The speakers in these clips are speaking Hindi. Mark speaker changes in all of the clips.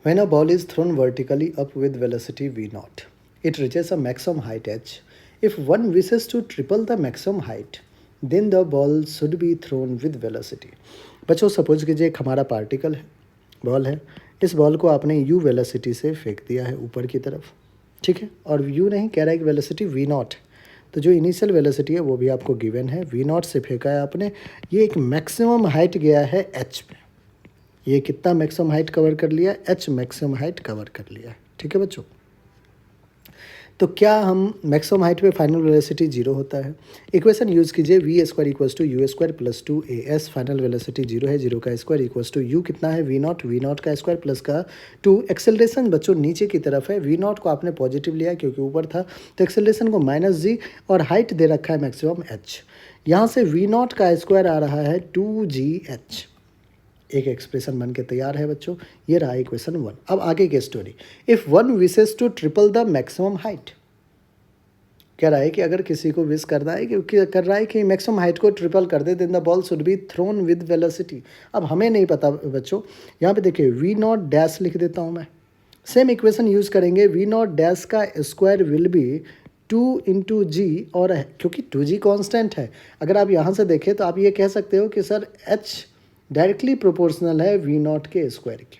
Speaker 1: When a ball is thrown vertically up with velocity v naught, it reaches a maximum height h. If one wishes to triple the maximum height, then the ball should be thrown with velocity. बच्चों सपोज कीजिए एक हमारा पार्टिकल है, बॉल है. इस बॉल को आपने u वेलोसिटी से फेंक दिया है ऊपर की तरफ, ठीक है. और u नहीं कह रहा है कि वेलोसिटी v नॉट, तो जो इनिशियल वेलोसिटी है वो भी आपको गिवन है. v नॉट से फेंका है आपने, ये एक मैक्सिमम हाइट गया है h पे. ये कितना मैक्सिमम हाइट कवर कर लिया, h मैक्सिमम हाइट कवर कर लिया, ठीक है बच्चों. तो क्या हम मैक्सिमम हाइट पे फाइनल वेलोसिटी जीरो होता है. इक्वेशन यूज़ कीजिए v square equals to u square plus two a s. Final velocity zero है, जीरो का स्क्वायर इक्वल्स टू यू कितना है वी नॉट का स्क्वायर प्लस का टू. एक्सेलरेशन बच्चों नीचे की तरफ है, वी नॉट को आपने पॉजिटिव लिया क्योंकि ऊपर था, तो एक्सेलरेशन को माइनस जी और हाइट दे रखा है मैक्सिमम एच. यहाँ से वी नॉट का स्क्वायर आ रहा है टू जी एच. एक एक्सप्रेशन बन के तैयार है बच्चों. ये रहा इक्वेशन वन. अब आगे की story. If one wishes to triple the maximum height, कह रहा है कि अगर किसी को विश करना है कि कर रहा है कि मैक्सिमम हाइट को ट्रिपल कर दे, then the ball should be thrown with velocity. अब हमें नहीं पता बच्चों, यहाँ पे देखिए वी नॉट डैश लिख देता हूँ मैं. सेम इक्वेशन यूज़ करेंगे, वी नॉट डैश का square will be two into g. और क्योंकि टू जी कॉन्स्टेंट है, अगर आप यहाँ से देखें तो आप ये कह सकते हो कि सर एच डायरेक्टली प्रोपोर्शनल है वी नॉट के स्क्वायर के.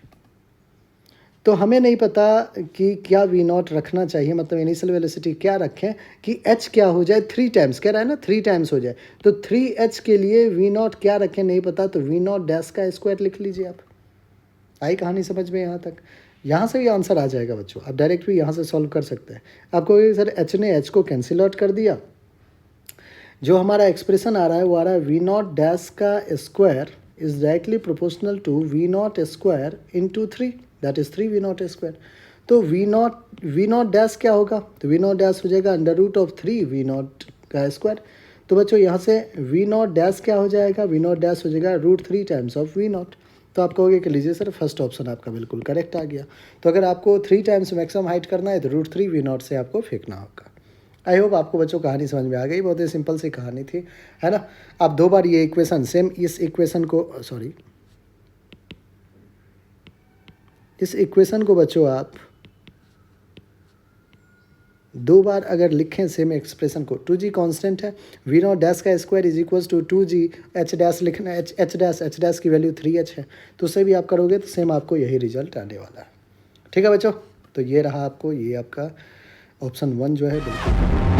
Speaker 1: तो हमें नहीं पता कि क्या वी नॉट रखना चाहिए, मतलब इनिशियल वेलोसिटी क्या रखें कि एच क्या हो जाए, थ्री टाइम्स कह रहा है ना, थ्री टाइम्स हो जाए. तो थ्री एच के लिए वी नॉट क्या रखें नहीं पता, तो वी नॉट डैश का स्क्वायर लिख लीजिए आप. आई कहानी समझ में यहाँ तक. यहाँ से भी आंसर आ जाएगा बच्चों, आप डायरेक्ट भी यहाँ से सॉल्व कर सकते हैं. आपको सर एच ने एच को कैंसिल आउट कर दिया, जो हमारा एक्सप्रेशन आ रहा है वो आ रहा है वी नॉट डैश का square is directly proportional to v naught square into three, that is three v naught square. तो वी नॉट डैश क्या होगा, तो वी नॉट डैश हो जाएगा under root of three v naught का स्क्वायर. तो बच्चों यहाँ से वी नॉट डैश क्या हो जाएगा, वी नॉट डैश हो जाएगा root three times of v naught. तो आप कहोगे कि लीजिए सर फर्स्ट ऑप्शन आपका बिल्कुल करेक्ट आ गया. तो अगर आपको थ्री टाइम्स मैक्सिमम हाइट करना है तो रूट थ्री वी नॉट से आपको फेंकना होगा. आई होप आपको बच्चों कहानी समझ में आ गई. बहुत ही सिंपल सी कहानी थी, है ना. आप दो बार ये इक्वेशन सेम इस इक्वेशन को बच्चों आप दो बार अगर लिखें सेम एक्सप्रेशन को, टू जी कॉन्स्टेंट है, वी नॉट डैश का square is equals to two g h dash लिखना, एच डैश की वैल्यू थ्री एच है, तो उससे भी आप करोगे तो सेम आपको यही रिजल्ट आने वाला है. ठीक है बच्चों, तो ये रहा आपको, ये आपका ऑप्शन वन जो है बिल्कुल.